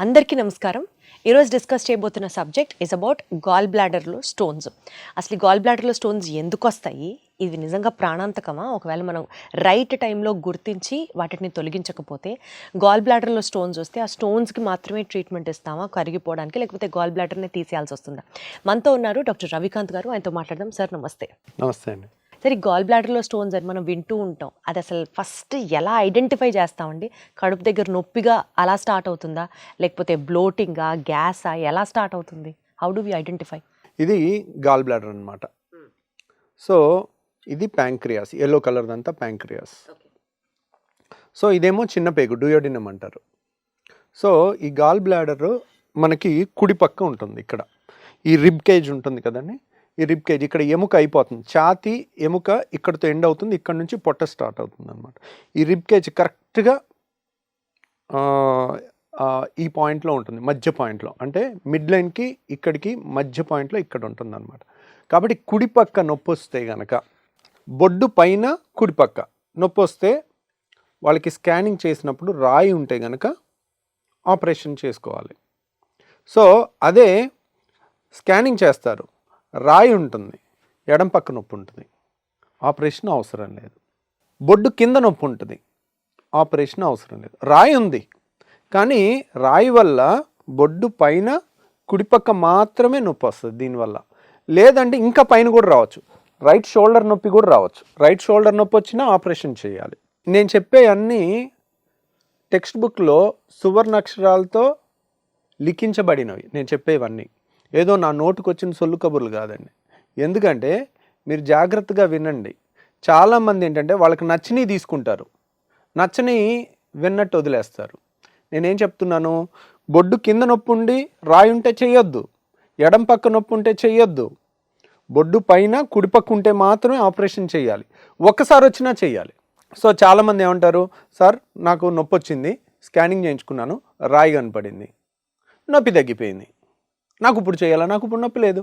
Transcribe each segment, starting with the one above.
అందరికీ నమస్కారం. ఈరోజు డిస్కస్ చేయబోతున్న సబ్జెక్ట్ ఇస్ అబౌట్ గాల్ బ్లాడర్లో స్టోన్స్. అసలు గాల్ బ్లాడర్లో స్టోన్స్ ఎందుకు వస్తాయి, ఇది నిజంగా ప్రాణాంతకమా, ఒకవేళ మనం రైట్ టైంలో గుర్తించి వాటిని తొలగించకపోతే గాల్ బ్లాడర్లో స్టోన్స్ వస్తే ఆ స్టోన్స్కి మాత్రమే ట్రీట్మెంట్ ఇస్తామా కరిగిపోవడానికి, లేకపోతే గాల్ బ్లాడర్ని తీసేయాల్సి వస్తుందా? మనతో ఉన్నారు డాక్టర్ రవికాంత్ గారు, ఆయనతో మాట్లాడదాం. సార్ నమస్తే. నమస్తే అండి. సరే, గాల్ బ్లాడర్లో స్టోన్స్ అని మనం వింటూ ఉంటాం, అది అసలు ఫస్ట్ ఎలా ఐడెంటిఫై చేస్తామండి? కడుపు దగ్గర నొప్పిగా అలా స్టార్ట్ అవుతుందా, లేకపోతే బ్లోటింగా, గ్యాసా, ఎలా స్టార్ట్ అవుతుంది? How do we identify? ఇది గాల్ బ్లాడర్ అనమాట. సో ఇది ప్యాంక్రియాస్, ఎల్లో కలర్ అంతా ప్యాంక్రియాస్. సో ఇదేమో చిన్న పేగు, డూయోడినం అంటారు. సో ఈ గాల్ బ్లాడర్ మనకి కుడి పక్క ఉంటుంది. ఇక్కడ ఈ రిబ్ కేజ్ ఉంటుంది కదండి, ఈ రిబ్ కేజ్ ఇక్కడ ఎముక అయిపోతుంది, ఛాతీ ఎముక ఇక్కడతో ఎండ్ అవుతుంది, ఇక్కడ నుంచి పొట్ట స్టార్ట్ అవుతుంది అనమాట. ఈ రిబ్ కేజ్ కరెక్ట్గా ఈ పాయింట్లో ఉంటుంది, మధ్య పాయింట్లో, అంటే మిడ్ లైన్కి ఇక్కడికి మధ్య పాయింట్లో ఇక్కడ ఉంటుంది అనమాట. కాబట్టి కుడిపక్క నొప్పి వస్తే కనుక, బొడ్డు పైన కుడిపక్క నొప్పి వస్తే వాళ్ళకి స్కానింగ్ చేసినప్పుడు రాయి ఉంటే కనుక ఆపరేషన్ చేసుకోవాలి. సో అదే స్కానింగ్ చేస్తారు, రాయి ఉంటుంది, ఎడం పక్క నొప్పి ఉంటుంది, ఆపరేషన్ అవసరం లేదు. బొడ్డు కింద నొప్పి ఉంటుంది, ఆపరేషన్ అవసరం లేదు. రాయి ఉంది కానీ రాయి వల్ల బొడ్డు పైన కుడిపక్క మాత్రమే నొప్పి వస్తుంది దీనివల్ల. లేదంటే ఇంకా పైన కూడా రావచ్చు, రైట్ షోల్డర్ నొప్పి కూడా రావచ్చు. రైట్ షోల్డర్ నొప్పి వచ్చినా ఆపరేషన్ చేయాలి. నేను చెప్పే అన్నీ టెక్స్ట్ బుక్లో సువర్ణాక్షరాలతో లిఖించబడినవి. నేను చెప్పేవన్నీ ఏదో నా నోటుకు వచ్చిన సొల్లు కబుర్లు కాదండి. ఎందుకంటే మీరు జాగ్రత్తగా వినండి. చాలామంది ఏంటంటే వాళ్ళకి నచ్చినవి తీసుకుంటారు, నచ్చని విన్నట్టు వదిలేస్తారు. నేనేం చెప్తున్నాను, బొడ్డు కింద నొప్పి ఉండి రాయి ఉంటే చెయ్యొద్దు, ఎడం పక్క నొప్పి ఉంటే చెయ్యొద్దు, బొడ్డు పైన కుడిపక్క ఉంటే మాత్రమే ఆపరేషన్ చేయాలి. ఒక్కసారి వచ్చినా చెయ్యాలి. సో చాలామంది ఏమంటారు, సార్ నాకు నొప్పి వచ్చింది, స్కానింగ్ చేయించుకున్నాను, రాయి కనపడింది, నొప్పి తగ్గిపోయింది, నాకు ఇప్పుడు చేయాలా, నాకు ఇప్పుడు నొప్పి లేదు,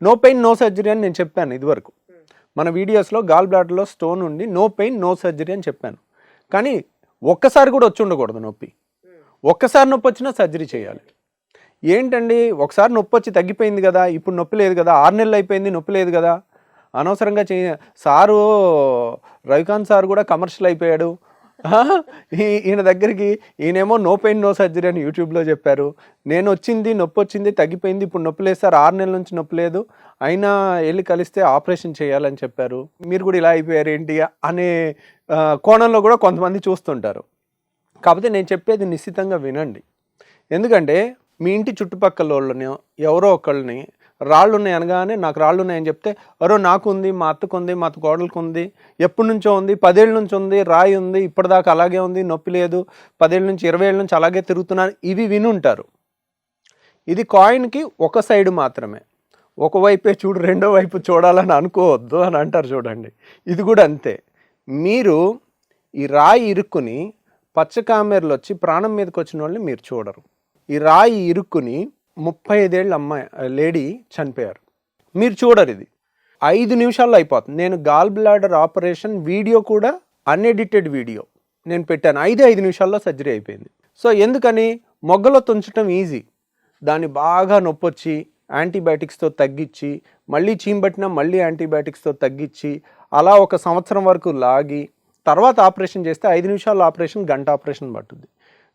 నో పెయిన్ నో సర్జరీ అని నేను చెప్పాను ఇదివరకు మన వీడియోస్లో. గాల్ బ్లాడర్లో స్టోన్ ఉండి నో పెయిన్ నో సర్జరీ అని చెప్పాను. కానీ ఒక్కసారి కూడా వచ్చి ఉండకూడదు నొప్పి. ఒక్కసారి నొప్పి వచ్చినా సర్జరీ చేయాలి. ఏంటండి, ఒకసారి నొప్పి వచ్చి తగ్గిపోయింది కదా, ఇప్పుడు నొప్పి లేదు కదా, 6 నెలలు అయిపోయింది నొప్పి లేదు కదా, అనవసరంగా సారు రవికాంత్ సార్ కూడా కమర్షియల్ అయిపోయాడు. ఈయన దగ్గరికి ఈయనేమో నో పెయిన్ నో సర్జరీ అని యూట్యూబ్లో చెప్పారు. నేను వచ్చింది నొప్పి వచ్చింది తగ్గిపోయింది, ఇప్పుడు నొప్పి లేదు సార్, 6 నెలల నుంచి నొప్పి లేదు, అయినా వెళ్ళి కలిస్తే ఆపరేషన్ చేయాలని చెప్పారు, మీరు కూడా ఇలా అయిపోయారు ఏంటి అనే కోణంలో కూడా కొంతమంది చూస్తుంటారు. కాకపోతే నేను చెప్పేది నిశ్చితంగా వినండి. ఎందుకంటే మీ ఇంటి చుట్టుపక్కల వాళ్ళని ఎవరో ఒకళ్ళని రాళ్ళు ఉన్నాయి అనగానే నాకు రాళ్ళు ఉన్నాయని చెప్తే, అరో నాకు ఉంది, మా అత్తకు ఉంది, మా అత్త కోడలకు ఉంది, ఎప్పటి నుంచో ఉంది, 10 ఏళ్ళ నుంచి ఉంది, రాయి ఉంది, ఇప్పటిదాకా అలాగే ఉంది, నొప్పి లేదు, 10 ఏళ్ళ నుంచి 20 ఏళ్ళ నుంచి అలాగే తిరుగుతున్నాను, ఇవి వినుంటారు. ఇది కాయిన్కి ఒక సైడ్ మాత్రమే, ఒకవైపే చూడు రెండో వైపు చూడాలని అనుకోవద్దు అని అంటారు చూడండి. ఇది కూడా అంతే. మీరు ఈ రాయి ఇరుక్కుని పచ్చకామెర్లు వచ్చి ప్రాణం మీదకి వచ్చిన వాళ్ళని మీరు చూడరు. ఈ రాయి ఇరుక్కుని 35 ఏళ్ళ అమ్మాయి లేడీ చనిపోయారు, మీరు చూడరు. ఇది 5 నిమిషాల్లో అయిపోతుంది. నేను గాల్ బ్లాడర్ ఆపరేషన్ వీడియో కూడా అన్ఎడిటెడ్ వీడియో నేను పెట్టాను, 5 నిమిషాల్లో సర్జరీ అయిపోయింది. సో ఎందుకని, మొగ్గలో తుంచడం ఈజీ, దాన్ని బాగా నొప్పి వచ్చి యాంటీబయాటిక్స్తో తగ్గించి, మళ్ళీ చీంబట్టినా మళ్ళీ యాంటీబయాటిక్స్తో తగ్గించి, అలా 1 సంవత్సరం వరకు లాగి తర్వాత ఆపరేషన్ చేస్తే 5 నిమిషాల ఆపరేషన్ గంట ఆపరేషన్ పట్టుద్ది.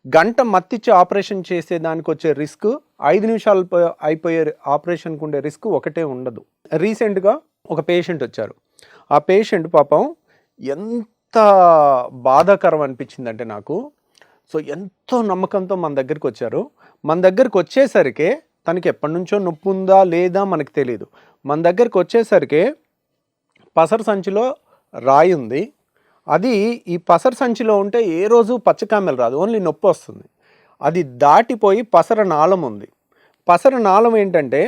గంట మత్తిచ్చి ఆపరేషన్ చేసే దానికి వచ్చే రిస్క్ 5 నిమిషాలు అయిపోయే ఆపరేషన్కి ఉండే రిస్క్ ఒకటే ఉండదు. రీసెంట్గా ఒక పేషెంట్ వచ్చారు. ఆ పేషెంట్ పాపం ఎంత బాధాకరం అనిపించిందంటే నాకు. సో ఎంతో నమ్మకంతో మన దగ్గరికి వచ్చారు. మన దగ్గరికి వచ్చేసరికి తనకి ఎప్పటి నుంచో నొప్పి ఉందా లేదా మనకు తెలియదు. మన దగ్గరికి వచ్చేసరికి పసర సంచిలో రాయి ఉంది. అది ఈ పసర సంచిలో ఉంటే ఏ రోజు పచ్చకామెలు రాదు, ఓన్లీ నొప్పి వస్తుంది. అది దాటిపోయి పసర నాళం ఉంది. పసర నాళం ఏంటంటే,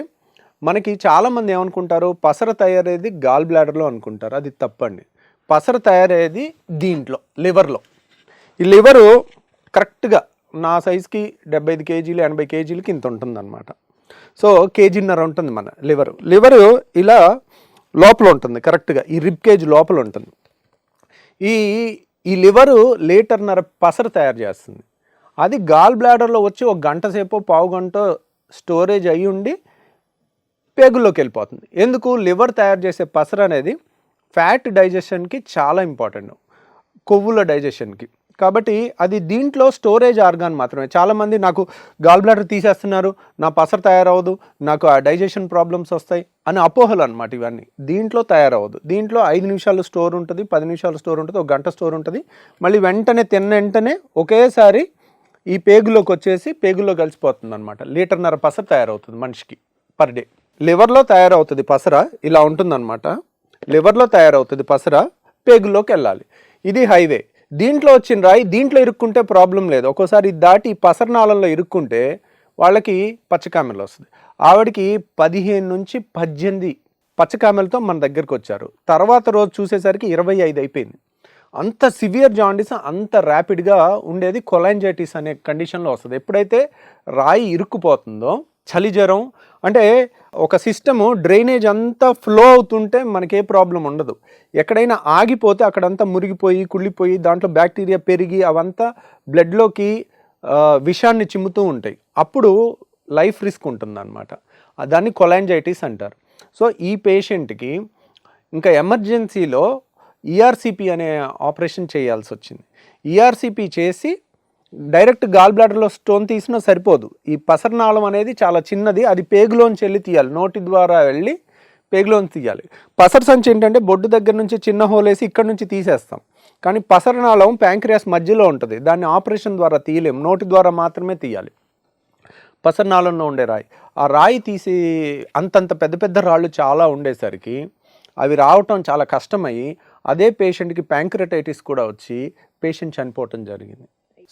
మనకి చాలామంది ఏమనుకుంటారు, పసర తయారయ్యేది గాల్ బ్లాడర్లో అనుకుంటారు. అది తప్పండి. పసర తయారయ్యేది దీంట్లో, లివర్లో. ఈ లివరు కరెక్ట్గా నా సైజుకి 75 కేజీలు 80 కేజీలకి ఇంత ఉంటుంది అనమాట. సో 1.5 కేజీన్నర ఉంటుంది మన లివరు ఇలా లోపల ఉంటుంది, కరెక్ట్గా ఈ రిబ్ కేజ్ లోపల ఉంటుంది. ఈ లివరు లీటర్న్నర పసరు తయారు చేస్తుంది. అది గాల్ బ్లాడర్లో వచ్చి ఒక గంట సేపు పావు గంట స్టోరేజ్ అయ్యి ఉండి పేగుల్లోకి వెళ్ళిపోతుంది. ఎందుకు? లివర్ తయారు చేసే పసరు అనేది ఫ్యాట్ డైజెషన్కి చాలా ఇంపార్టెంట్, కొవ్వుల డైజెషన్కి. కాబట్టి అది దీంట్లో స్టోరేజ్ ఆర్గాన్ మాత్రమే. చాలామంది నాకు గాల్ బ్లాడర్ తీసేస్తున్నారు, నా పసరు తయారవదు, నాకు ఆ డైజెషన్ ప్రాబ్లమ్స్ వస్తాయి అని అపోహలు అనమాట ఇవన్నీ. దీంట్లో తయారవదు. దీంట్లో 5 నిమిషాలు స్టోర్ ఉంటుంది, 10 నిమిషాలు స్టోర్ ఉంటుంది, ఒక గంట స్టోర్ ఉంటుంది. మళ్ళీ వెంటనే తిన్న వెంటనే ఒకేసారి ఈ పేగులోకి వచ్చేసి పేగుల్లో కలిసిపోతుంది అనమాట. 1.5 లీటర్ పసరు తయారవుతుంది మనిషికి పర్ డే. లివర్లో తయారవుతుంది పసర, ఇలా ఉంటుందన్నమాట. లివర్లో తయారవుతుంది పసర, పేగుల్లోకి వెళ్ళాలి. ఇది హైవే. దీంట్లో వచ్చిన రాయి దీంట్లో ఇరుక్కుంటే ప్రాబ్లం లేదు. ఒక్కోసారి ఇది దాటి పసరనాళంలో ఇరుక్కుంటే వాళ్ళకి పచ్చకామెలు వస్తుంది. ఆవిడకి 15 నుంచి 18 పచ్చకామెలతో మన దగ్గరకు వచ్చారు. తర్వాత రోజు చూసేసరికి 25 అయిపోయింది. అంత సివియర్ జాండీస్ అంత ర్యాపిడ్గా ఉండేది కొలాంజైటిస్ అనే కండిషన్లో వస్తుంది. ఎప్పుడైతే రాయి ఇరుక్కుపోతుందో, చలి జ్వరం అంటే ఒక సిస్టము డ్రైనేజ్ అంతా ఫ్లో అవుతుంటే మనకే ప్రాబ్లం ఉండదు. ఎక్కడైనా ఆగిపోతే అక్కడంతా మురిగిపోయి కుళ్ళిపోయి దాంట్లో బ్యాక్టీరియా పెరిగి అవంతా బ్లడ్లోకి విషాన్ని చిమ్ముతూ ఉంటాయి. అప్పుడు లైఫ్ రిస్క్ ఉంటుందన్నమాట. దాన్ని కొలాంజైటిస్ అంటారు. సో ఈ పేషెంట్కి ఇంకా ఎమర్జెన్సీలో ఈఆర్సిపి అనే ఆపరేషన్ చేయాల్సి వచ్చింది. ఈఆర్సిపి చేసి డైరెక్ట్ గాల్ బ్లాడర్లో స్టోన్ తీసినా సరిపోదు. ఈ పసరనాళం అనేది చాలా చిన్నది, అది పేగులోంచి వెళ్ళి తీయాలి, నోటి ద్వారా వెళ్ళి పేగులోంచి తీయాలి. పసర సంచి ఏంటంటే బొడ్డు దగ్గర నుంచి చిన్న హోల్ వేసి ఇక్కడ నుంచి తీసేస్తాం. కానీ పసరనాళం ప్యాంక్రియాస్ మధ్యలో ఉంటుంది, దాన్ని ఆపరేషన్ ద్వారా తీయలేం, నోటి ద్వారా మాత్రమే తీయాలి. పసరనాళంలో ఉండే రాయి, ఆ రాయి తీసి అంతంత పెద్ద పెద్ద రాళ్ళు చాలా ఉండేసరికి అవి రావటం చాలా కష్టమయ్యి అదే పేషెంట్కి ప్యాంక్రటైటిస్ కూడా వచ్చి పేషెంట్ చనిపోవటం జరిగింది.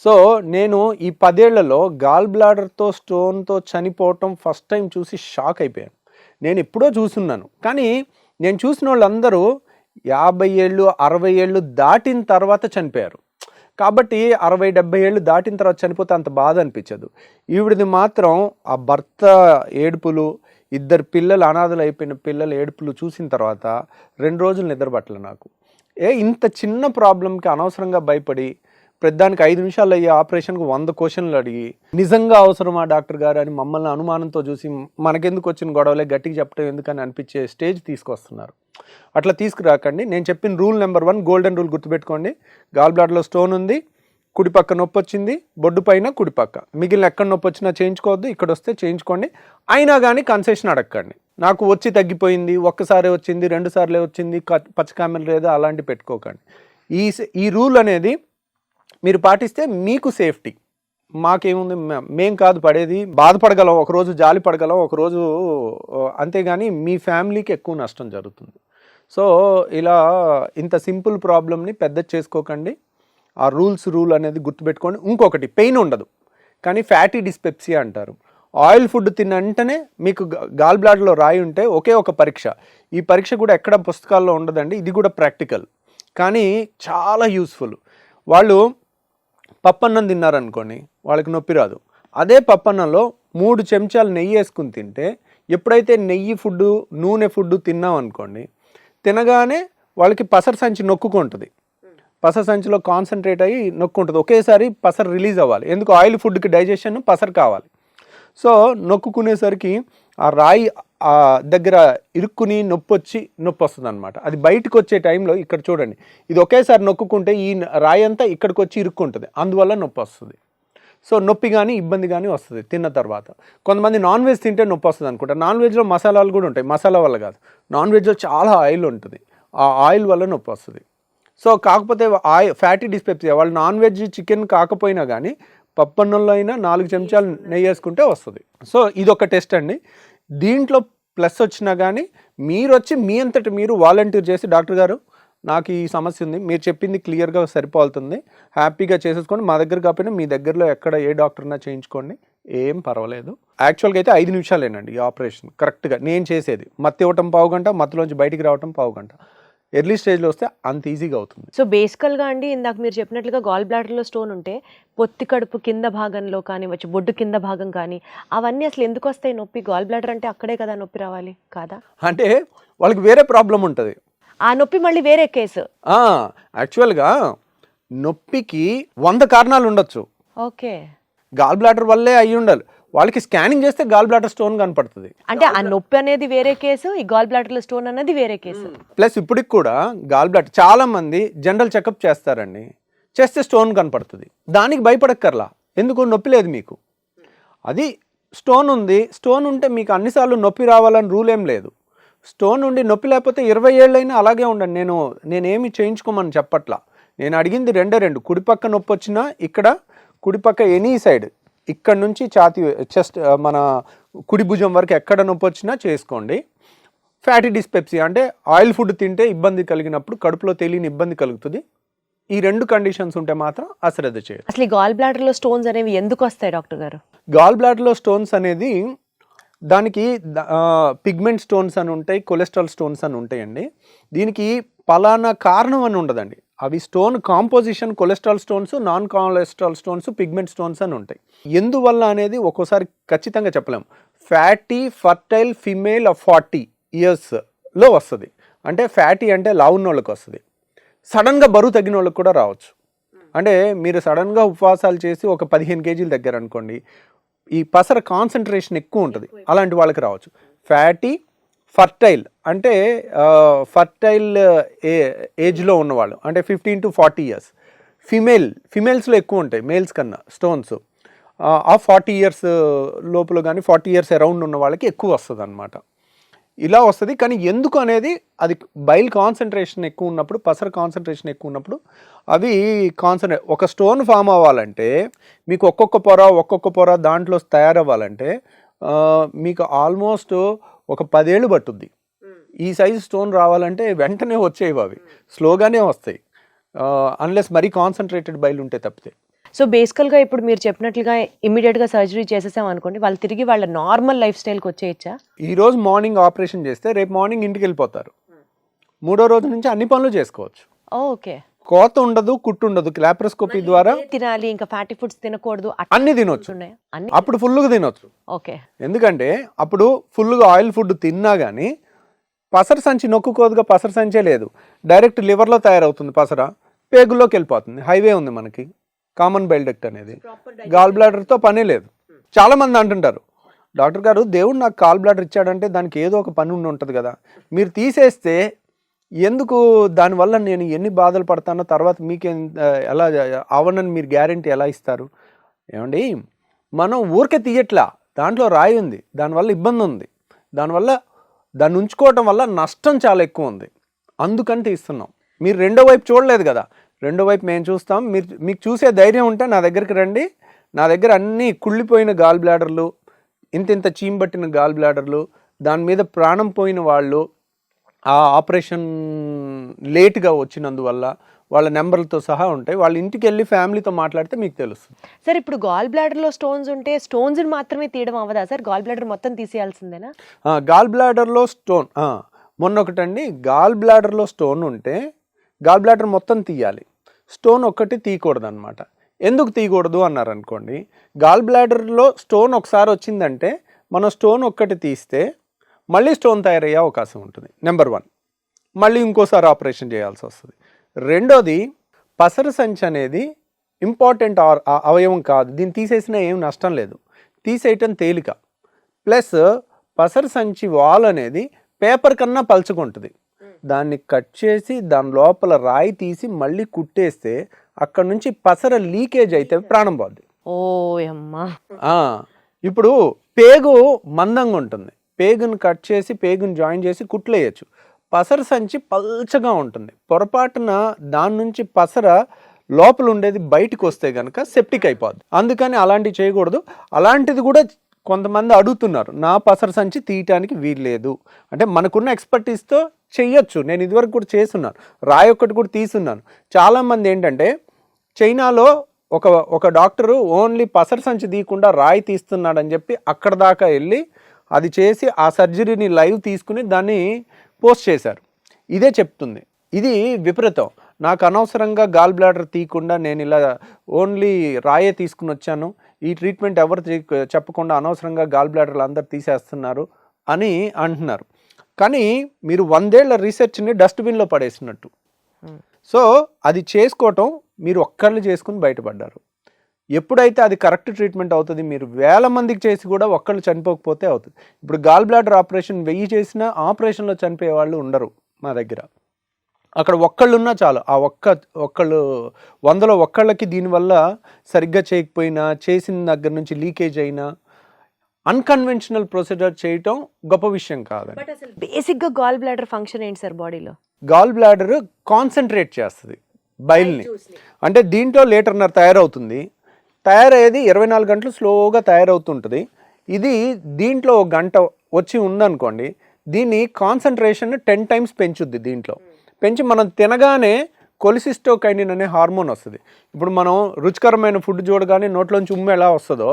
సో నేను ఈ 10 ఏళ్లలో గాల్ బ్లాడర్తో స్టోన్తో చనిపోవటం ఫస్ట్ టైం చూసి షాక్ అయిపోయాను. నేను ఎప్పుడో చూస్తున్నాను, కానీ నేను చూసిన వాళ్ళందరూ 50 ఏళ్ళు 60 ఏళ్ళు దాటిన తర్వాత చనిపోయారు. కాబట్టి 60-70 ఏళ్ళు దాటిన తర్వాత చనిపోతే అంత బాధ అనిపించదు. ఈవిడిది మాత్రం ఆ భర్త ఏడుపులు, 2 పిల్లలు అనాథలు అయిపోయిన పిల్లల ఏడుపులు చూసిన తర్వాత 2 రోజులు నిద్రపట్టలే నాకు. ఇంత చిన్న ప్రాబ్లంకి అనవసరంగా భయపడి పెద్దానికి 5 నిమిషాలు అయ్యే ఆపరేషన్కి 100 క్వశ్చన్లు అడిగి నిజంగా అవసరమా డాక్టర్ గారు అని మమ్మల్ని అనుమానంతో చూసి మనకెందుకు వచ్చిన గొడవలే గట్టిగా చెప్పడం ఎందుకని అనిపించే స్టేజ్ తీసుకొస్తున్నారు. అట్లా తీసుకురాకండి. నేను చెప్పిన రూల్ నెంబర్ 1 గోల్డెన్ రూల్ గుర్తుపెట్టుకోండి. గాల్ బ్లాడర్లో స్టోన్ ఉంది, కుడిపక్క నొప్పి వచ్చింది, బొడ్డు పైన కుడిపక్క, మిగిలిన ఎక్కడ నొప్పి వచ్చినా చేయించుకోవద్దు, ఇక్కడ వస్తే చేయించుకోండి. అయినా కానీ కన్సెషన్ అడగండి. నాకు వచ్చి తగ్గిపోయింది, ఒక్కసారి వచ్చింది, 2 సార్లే వచ్చింది, పచ్చకామెలు లేదా అలాంటివి పెట్టుకోకండి. ఈ రూల్ అనేది మీరు పాటిస్తే మీకు సేఫ్టీ. మాకేముంది, మేం కాదు పడేది, బాధపడగలం, ఒకరోజు జాలి పడగలం, ఒకరోజు అంతేగాని మీ ఫ్యామిలీకి ఎక్కువ నష్టం జరుగుతుంది. సో ఇలా ఇంత సింపుల్ ప్రాబ్లమ్ని పెద్ద చేసుకోకండి. ఆ రూల్ అనేది గుర్తుపెట్టుకోండి. ఇంకొకటి, పెయిన్ ఉండదు కానీ ఫ్యాటీ డిస్పెప్సియా అంటారు. ఆయిల్ ఫుడ్ తిన్న వెంటనే మీకు గాల్ బ్లాడర్లో రాయి ఉంటే ఒకే ఒక పరీక్ష, ఈ పరీక్ష కూడా ఎక్కడ పుస్తకాల్లో ఉండదండి, ఇది కూడా ప్రాక్టికల్ కానీ చాలా యూస్ఫుల్. వాళ్ళు పప్పన్నం తిన్నారనుకోండి, వాళ్ళకి నొప్పి రాదు. అదే పప్పన్నంలో 3 చెంచాలు నెయ్యి వేసుకుని తింటే, ఎప్పుడైతే నెయ్యి ఫుడ్డు నూనె ఫుడ్డు తిన్నాం అనుకోండి, తినగానే వాళ్ళకి పసర సంచి నొక్కుంటుంది, పసర సంచిలో కాన్సన్ట్రేట్ అయ్యి నొక్కుంటుంది, ఒకేసారి పసర రిలీజ్ అవ్వాలి. ఎందుకు? ఆయిల్ ఫుడ్కి డైజెషన్ పసర కావాలి. సో నొక్కునేసరికి ఆ రాయి దగ్గర ఇరుక్కుని నొప్పి వస్తుంది అనమాట. అది బయటకు వచ్చే టైంలో ఇక్కడ చూడండి, ఇది ఒకేసారి నొక్కుంటే ఈ రాయి అంతా ఇక్కడికి వచ్చి ఇరుక్కుంటుంది, అందువల్ల నొప్పి వస్తుంది. సో నొప్పి కానీ ఇబ్బంది కానీ వస్తుంది తిన్న తర్వాత. కొంతమంది నాన్ వెజ్ తింటే నొప్పి వస్తుంది అనుకుంటారు. నాన్ వెజ్లో మసాలాలు కూడా ఉంటాయి, మసాలా వల్ల కాదు, నాన్ వెజ్లో చాలా ఆయిల్ ఉంటుంది, ఆ ఆయిల్ వల్ల నొప్పి వస్తుంది. సో కాకపోతే ఫ్యాటీ డిస్పెప్సియా వాళ్ళు నాన్ వెజ్ చికెన్ కాకపోయినా కానీ పప్పన్నంలో అయినా 4 చెంచాలు నెయ్యి వేసుకుంటే వస్తుంది. సో ఇదొక టెస్ట్ అండి. దీంట్లో ప్లస్ వచ్చినా కానీ మీరు వచ్చి మీ అంతటి మీరు వాలంటీర్ చేసి, డాక్టర్ గారు నాకు ఈ సమస్య ఉంది, మీరు చెప్పింది క్లియర్గా సరిపోతుంది, హ్యాపీగా చేసేసుకోండి, మా దగ్గర కాకపోయినా మీ దగ్గరలో ఎక్కడ ఏ డాక్టర్నా చేయించుకోండి, ఏం పర్వాలేదు. యాక్చువల్గా అయితే 5 నిమిషాలేనండి ఈ ఆపరేషన్ కరెక్ట్గా నేను చేసేది. మత్తు ఇవ్వటం పావు గంట, మత్తులోంచి బయటికి రావటం పావు గంట. ఎర్లీ స్టేజ్లో వస్తే అంత ఈజీగా అవుతుంది. సో బేసికల్గా అండి, ఇందాక మీరు చెప్పినట్లుగా గాల్ బ్లాడర్లో స్టోన్ ఉంటే పొత్తి కడుపు కింద భాగంలో కానివచ్చు, బొడ్డు కింద భాగం కానీ, అవన్నీ అసలు ఎందుకు వస్తాయి నొప్పి? గాల్ బ్లాడర్ అంటే అక్కడే కదా నొప్పి రావాలి కాదా? అంటే వాళ్ళకి వేరే ప్రాబ్లం ఉంటుంది, ఆ నొప్పి మళ్ళీ వేరే కేసు. యాక్చువల్గా నొప్పికి 100 కారణాలు ఉండొచ్చు, ఓకే. గాల్ బ్లాడర్ వల్లే అయ్యి ఉండాలి. వాళ్ళకి స్కానింగ్ చేస్తే గాల్ బ్లాడర్ స్టోన్ కనపడుతుంది. అంటే ఆ నొప్పి అనేది వేరే కేసు, ఈ గాల్ బ్లాడర్ లో స్టోన్ అనేది వేరే కేసు. ప్లస్ ఇప్పటికి కూడా గాల్ బ్లాడర్ చాలా మంది జనరల్ చెకప్ చేస్తారండి, చేస్తే స్టోన్ కనపడుతుంది. దానికి భయపడక్కర్లా, ఎందుకు నొప్పి లేదు మీకు. అది స్టోన్ ఉంది, స్టోన్ ఉంటే మీకు అన్నిసార్లు నొప్పి రావాలని రూల్ ఏం లేదు. స్టోన్ ఉండి నొప్పి లేకపోతే 20 ఏళ్ళైనా అలాగే ఉండండి. నేనేమి చేయించుకోమని చెప్పట్లా. నేను అడిగింది రెండు కుడిపక్క నొప్పి వచ్చినా ఇక్కడ కుడిపక్క ఎనీ సైడ్ ఇక్కడ నుంచి ఛాతీ చెస్ట్ మన కుడి భుజం వరకు ఎక్కడ నొప్పి వచ్చినా చేసుకోండి. ఫ్యాటీ డిస్పెప్సీ అంటే ఆయిల్ ఫుడ్ తింటే ఇబ్బంది కలిగినప్పుడు కడుపులో తెలియని ఇబ్బంది కలుగుతుంది. ఈ 2 కండిషన్స్ ఉంటే మాత్రం అశ్రద్ధ చేయాలి. అసలు ఈ గాల్ బ్లాడర్ లో స్టోన్స్ అనేవి ఎందుకు వస్తాయి డాక్టర్ గారు? గాల్ బ్లాడర్లో స్టోన్స్ అనేది దానికి పిగ్మెంట్ స్టోన్స్ అని ఉంటాయి, కొలెస్ట్రాల్ స్టోన్స్ అని ఉంటాయండి. దీనికి పలానా కారణం అని ఉండదండి. అవి stone composition cholesterol stones, non cholesterol stones, pigment stones అని ఉంటాయి. ఎందువల్ల అనేది ఒక్కోసారి ఖచ్చితంగా చెప్పలేము. ఫ్యాటీ ఫర్టైల్ ఫిమేల్ ఆఫ్ 40 ఇయర్స్లో వస్తుంది. అంటే ఫ్యాటీ అంటే లావున్న వాళ్ళకి వస్తుంది. సడన్గా బరువు తగ్గిన వాళ్ళకి కూడా రావచ్చు. అంటే మీరు సడన్గా ఉపవాసాలు చేసి ఒక 15 కేజీలు తగ్గారనుకోండి, ఈ పసర కాన్సన్ట్రేషన్ ఎక్కువ ఉంటుంది, అలాంటి వాళ్ళకి రావచ్చు. ఫ్యాటీ ఫర్టైల్ అంటే ఫర్టైల్ ఏజ్లో ఉన్నవాళ్ళు, అంటే 15 to 40 ఇయర్స్. ఫిమేల్స్లో ఎక్కువ ఉంటాయి మేల్స్ కన్నా స్టోన్స్. ఆ 40 ఇయర్స్ లోపల కానీ 40 ఇయర్స్ అరౌండ్ ఉన్న వాళ్ళకి ఎక్కువ వస్తుంది అన్నమాట. ఇలా వస్తుంది. కానీ ఎందుకు అనేది అది బైల్ కాన్సన్ట్రేషన్ ఎక్కువ ఉన్నప్పుడు, పసర కాన్సన్ట్రేషన్ ఎక్కువ ఉన్నప్పుడు అవి ఒక స్టోన్ ఫామ్ అవ్వాలంటే మీకు ఒక్కొక్క పొర దాంట్లో తయారవ్వాలంటే మీకు ఆల్మోస్ట్ ఒక 10 ఏళ్ళు పట్టుద్ది. ఈ సైజు స్టోన్ రావాలంటే వెంటనే వచ్చేవి, అవి స్లోగానే వస్తాయి అన్లెస్ మరీ కాన్సన్ట్రేటెడ్ బైల్ ఉంటే తప్పితే. సో బేసికల్గా ఇప్పుడు మీరు చెప్పినట్లుగా ఇమీడియట్గా సర్జరీ చేసేసాం అనుకోండి, వాళ్ళు తిరిగి వాళ్ళ నార్మల్ లైఫ్ స్టైల్కి వచ్చేయచ్చా? ఈరోజు మార్నింగ్ ఆపరేషన్ చేస్తే రేపు మార్నింగ్ ఇంటికి వెళ్ళిపోతారు. 3వ రోజు నుంచి అన్ని పనులు చేసుకోవచ్చు. ఓకే. కోత ఉండదు, కుట్టు ఉండదు. లాప్రోస్కోపీ ద్వారా తినాలి, ఇంకా ఫ్యాటీ ఫుడ్స్ తినకూడదు, అన్ని తినొచ్చు. అప్పుడు ఫుల్గా తినొచ్చు. ఓకే. ఎందుకంటే అప్పుడు ఫుల్గా ఆయిల్ ఫుడ్ తిన్నా కానీ పసర సంచి నొక్కుకోదుగా, పసర సంచే లేదు, డైరెక్ట్ లివర్లో తయారవుతుంది పసర, పేగుల్లోకి వెళ్ళిపోతుంది. హైవే ఉంది మనకి, కామన్ బైల్ డక్ట్ అనేది. గాల్ బ్లాడర్తో పనే లేదు. చాలా మంది అంటుంటారు, డాక్టర్ గారు దేవుడు నాకు గాల్ బ్లాడర్ ఇచ్చాడంటే దానికి ఏదో ఒక పని ఉండి ఉంటుంది కదా, మీరు తీసేస్తే ఎందుకు దానివల్ల నేను ఎన్ని బాధలు పడతానో తర్వాత మీకేం ఎలా అవనని మీరు గ్యారెంటీ ఎలా ఇస్తారు? ఏమండి, మనం ఊరికే తీయట్లా, దాంట్లో రాయి ఉంది, దానివల్ల ఇబ్బంది ఉంది, దాన్ని ఉంచుకోవటం వల్ల నష్టం చాలా ఎక్కువ ఉంది, అందుకని తీస్తున్నాం. మీరు రెండో వైపు చూడలేదు కదా, రెండో వైపు మేము చూస్తాం. మీకు చూసే ధైర్యం ఉంటే నా దగ్గరికి రండి. నా దగ్గర అన్నీ కుళ్ళిపోయిన గాల్ బ్లాడర్లు, ఇంత చీమబట్టిన గాల్ బ్లాడర్లు, దాని మీద ప్రాణం పోయిన వాళ్ళు, ఆ ఆపరేషన్ లేట్గా వచ్చినందువల్ల వాళ్ళ నెంబర్లతో సహా ఉంటాయి. వాళ్ళ ఇంటికి వెళ్ళి ఫ్యామిలీతో మాట్లాడితే మీకు తెలుస్తుంది. సార్, ఇప్పుడు గాల్ బ్లాడర్లో స్టోన్స్ ఉంటే స్టోన్స్ని మాత్రమే తీయడం అవ్వదా సార్? గాల్ బ్లాడర్ మొత్తం తీసేయాల్సిందేనా? గాల్ బ్లాడర్లో స్టోన్ మొన్న ఒకటండి, గాల్ బ్లాడర్లో స్టోన్ ఉంటే గాల్ బ్లాడర్ మొత్తం తీయాలి, స్టోన్ ఒక్కటి తీయకూడదు అనమాట. ఎందుకు తీయకూడదు అన్నారు అనుకోండి, గాల్ బ్లాడర్లో స్టోన్ ఒకసారి వచ్చిందంటే మనం స్టోన్ ఒక్కటి తీస్తే మళ్ళీ స్టోన్ తయారయ్యే అవకాశం ఉంటుంది. నెంబర్ 1, మళ్ళీ ఇంకోసారి ఆపరేషన్ చేయాల్సి వస్తుంది. రెండోది, పసర సంచి అనేది ఇంపార్టెంట్ అవయవం కాదు, దీన్ని తీసేసినా ఏం నష్టం లేదు, తీసేయటం తేలిక. ప్లస్ పసర సంచి వాల్ అనేది పేపర్ కన్నా పలుచుకుంటుంది. దాన్ని కట్ చేసి దాని లోపల రాయి తీసి మళ్ళీ కుట్టేస్తే అక్కడ నుంచి పసర లీకేజ్ అయితే ప్రాణం పోద్ది. ఇప్పుడు పేగు మందంగా ఉంటుంది, పేగును కట్ చేసి పేగును జాయిన్ చేసి కుట్లేయచ్చు. పసర సంచి పల్చగా ఉంటుంది, పొరపాటున దాని నుంచి పసర లోపల ఉండేది బయటకు వస్తే కనుక సెప్టిక్ అయిపోద్ది. అందుకని అలాంటివి చేయకూడదు. అలాంటిది కూడా కొంతమంది అడుగుతున్నారు, నా పసర సంచి తీయటానికి వీల్లేదు అంటే మనకున్న ఎక్స్పర్టీస్తో చెయ్యొచ్చు. నేను ఇదివరకు కూడా చేస్తున్నాను, రాయి ఒక్కటి కూడా తీసున్నాను. చాలామంది ఏంటంటే చైనాలో ఒక డాక్టరు ఓన్లీ పసర సంచి తీయకుండా రాయి తీస్తున్నాడని చెప్పి అక్కడ దాకా వెళ్ళి అది చేసి ఆ సర్జరీని లైవ్ తీసుకుని దాన్ని పోస్ట్ చేశారు. ఇదే చెప్తుంది, ఇది విపరీతం. నాకు అనవసరంగా గాల్ బ్లాడర్ తీయకుండా నేను ఇలా ఓన్లీ రాయే తీసుకుని వచ్చాను, ఈ ట్రీట్మెంట్ ఎవరు చెప్పకుండా అనవసరంగా గాల్ బ్లాడర్లు అందరు తీసేస్తున్నారు అని అంటున్నారు. కానీ మీరు 100 ఏళ్ల రీసెర్చ్ని డస్ట్బిన్లో పడేసినట్టు. సో అది చేసుకోవటం మీరు ఒక్కళ్ళు చేసుకుని బయటపడ్డారు. ఎప్పుడైతే అది కరెక్ట్ ట్రీట్మెంట్ అవుతుంది, మీరు 1000 మందికి చేసి కూడా ఒక్కళ్ళు చనిపోకపోతే అవుతుంది. ఇప్పుడు గాల్ బ్లాడర్ ఆపరేషన్ 1000 చేసినా ఆపరేషన్లో చనిపోయే వాళ్ళు ఉండరు మా దగ్గర. అక్కడ ఒక్కళ్ళు ఉన్నా చాలు, ఆ ఒక్కళ్ళు 100లో ఒక్కళ్ళకి దీనివల్ల సరిగ్గా చేయకపోయినా, చేసిన దగ్గర నుంచి లీకేజ్ అయినా అన్కన్వెన్షనల్ ప్రొసీజర్ చేయటం గొప్ప విషయం కాదండి. బట్ అసలు బేసిక్గా గాల్ బ్లాడర్ ఫంక్షన్ ఏంటి సార్ బాడీలో? గాల్ బ్లాడర్ కాన్సన్ట్రేట్ చేస్తుంది బైల్ని. అంటే దీంట్లో 1.5 లీటర్ తయారవుతుంది. తయారయ్యేది 24 గంటలు స్లోగా తయారవుతుంటుంది. ఇది దీంట్లో 1 గంట వచ్చి ఉందనుకోండి, దీన్ని కాన్సన్ట్రేషన్ 10 టైమ్స్ పెంచుద్ది. దీంట్లో పెంచి మనం తినగానే కొలిసిస్టోకైనిన్ అనే హార్మోన్ వస్తుంది. ఇప్పుడు మనం రుచికరమైన ఫుడ్ చూడగానే నోట్లోంచి ఉమ్ము ఎలా వస్తుందో,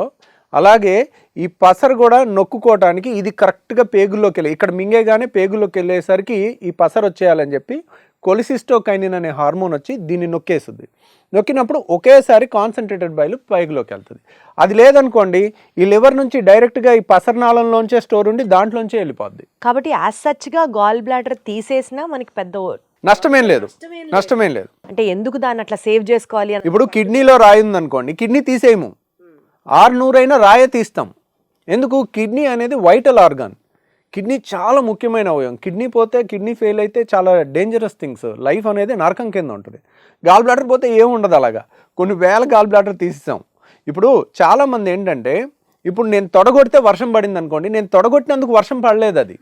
అలాగే ఈ పసరు కూడా నొక్కుకోవటానికి ఇది కరెక్ట్గా పేగుల్లోకి వెళ్ళి, ఇక్కడ మింగేగానే పేగుల్లోకి వెళ్ళేసరికి ఈ పసరు వచ్చేయాలని చెప్పి కొలిసిస్టోకైనిన్ అనే హార్మోన్ వచ్చి దీన్ని నొక్కేస్తుంది. నొక్కినప్పుడు ఒకేసారి కాన్సన్ట్రేటెడ్ బైలు పైగులోకి వెళ్తుంది. అది లేదనుకోండి, ఈ లివర్ నుంచి డైరెక్ట్గా ఈ పసరనాళంలోంచే స్టోర్ ఉండి దాంట్లోంచే వెళ్ళిపోద్ది. కాబట్టి యాజ్ సచ్గా గాల్ బ్లాడర్ తీసేసినా మనకి పెద్ద నష్టమేం లేదు. అంటే ఎందుకు దాన్ని అట్లా సేవ్ చేసుకోవాలి అని? ఇప్పుడు కిడ్నీలో రాయి ఉందనుకోండి, కిడ్నీ తీసేయము, 600 అయినా రాయే తీస్తాం. ఎందుకు? కిడ్నీ అనేది వైటల్ ఆర్గాన్. కిడ్నీ చాలా ముఖ్యమైన అవయవం. కిడ్నీ పోతే, కిడ్నీ ఫెయిల్ అయితే చాలా డేంజరస్ థింగ్స్. లైఫ్ అనేది నరకం కింద ఉంటుంది. గాల్ బ్లాడర్ పోతే ఏముండదు. అలాగా కొన్ని వేల గాల్ బ్లాడర్ తీసేసాం. ఇప్పుడు చాలామంది ఏంటంటే, ఇప్పుడు నేను తొడగొడితే వర్షం పడింది అనుకోండి, నేను తొడగొట్టినందుకు వర్షం పడలేదు. అది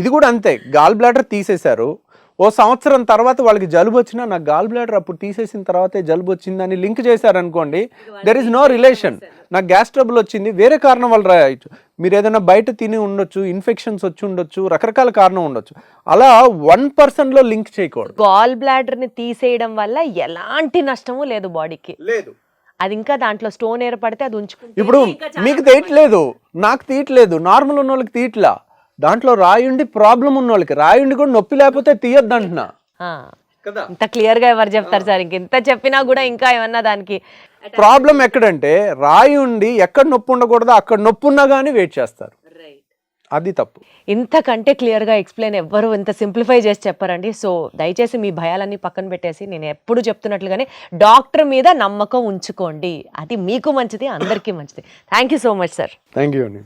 ఇది కూడా అంతే. గాల్ బ్లాడర్ తీసేశారు, ఓ సంవత్సరం తర్వాత వాళ్ళకి జలుబు వచ్చినా నాకు గాల్ బ్లాడర్ అప్పుడు తీసేసిన తర్వాతే జలుబు వచ్చిందని లింక్ చేశారనుకోండి, దెర్ ఇస్ నో రిలేషన్. నాకు గ్యాస్ ట్రబుల్ వచ్చింది, వేరే కారణం వల్ల రాయొచ్చు. మీరు ఏదైనా బయట తిని ఉండొచ్చు, ఇన్ఫెక్షన్స్ వచ్చి ఉండొచ్చు, రకరకాల కారణం ఉండొచ్చు. అలా 1% లింక్ చేయకూడదు. గాల్ బ్లాడర్ ని తీసేయడం వల్ల ఎలాంటి నష్టము లేదు బాడీకి. లేదు. అది ఇంకా దాంట్లో స్టోన్ ఏర్పడితే అది ఉంచుకుంటే ఇప్పుడు మీకు తీయట్లేదు, నాకు తీయట్లేదు, నార్మల్ ఉన్న వాళ్ళకి తీయట్లా. దాంట్లో రాయుండి ప్రాబ్లం ఉన్న వాళ్ళకి, రాయుండి కూడా నొప్పి లేకపోతే తీయొద్దు అంటున్నా. ఇంత క్లియర్ గా ఎవరు చెప్తారు సార్? ఇంత చెప్పినా కూడా ఇంకా ఏమన్నా దానికి ప్రాబ్లం ఎక్కడంటే, రాయి ఉండి ఎక్కడ నొప్పి ఉండకూడదో అక్కడ నొప్పి ఉన్నా కానీ వెయిట్ చేస్తారు. అది తప్పు. ఇంతకంటే క్లియర్గా ఎక్స్ప్లెయిన్ ఎవ్వరు ఇంత సింప్లిఫై చేసి చెప్పారండి. సో దయచేసి మీ భయాలన్నీ పక్కన పెట్టేసి నేను ఎప్పుడు చెప్తున్నట్లుగానే డాక్టర్ మీద నమ్మకం ఉంచుకోండి. అది మీకు మంచిది, అందరికీ మంచిది. Thank you so much sir. Thank you అండి.